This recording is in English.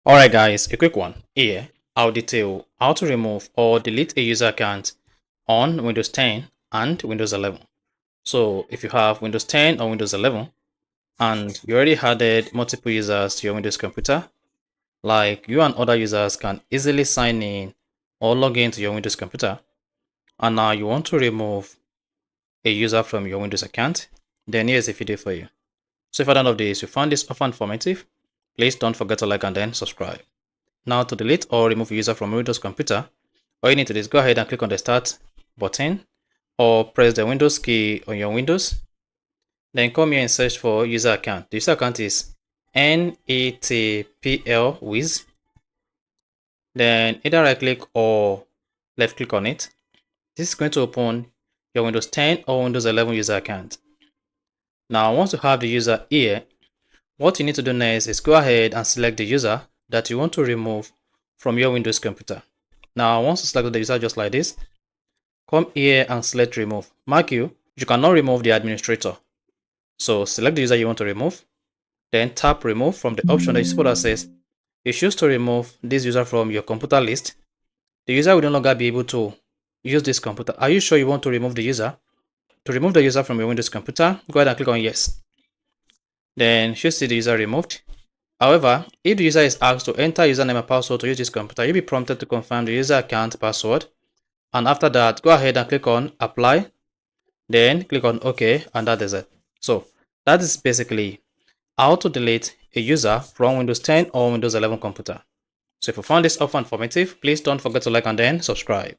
Alright guys, a quick one. Here, I'll detail how to remove or delete a user account on Windows 10 and Windows 11. So if you have Windows 10 or Windows 11 and you already added multiple users to your Windows computer, like you and other users can easily sign in or log into your Windows computer, and now you want to remove a user from your Windows account, then here's a video for you. So if at the end of this you found this often informative, please don't forget to like and then subscribe. Now to delete or remove a user from a Windows computer, all you need to do is go ahead and click on the Start button or press the Windows key on your Windows. Then come here and search for user account. The user account is NETPL Wiz. Then either right click or left click on it. This is going to open your Windows 10 or Windows 11 user account. Now once you have the user here, what you need to do next is go ahead and select the user that you want to remove from your Windows computer. Now, once you select the user just like this, come here and select remove. Mark you cannot remove the administrator. So select the user you want to remove, then tap remove from the option that you see that says you choose to remove this user from your computer list. The user will no longer be able to use this computer. Are you sure you want to remove the user? To remove the user from your Windows computer, go ahead and click on yes. Then you should see the user removed. However, if the user is asked to enter username and password to use this computer, you'll be prompted to confirm the user account password. And after that, go ahead and click on apply. Then click on OK, and that is it. So that is basically how to delete a user from Windows 10 or Windows 11 computer. So if you found this offer informative, please don't forget to like and then subscribe.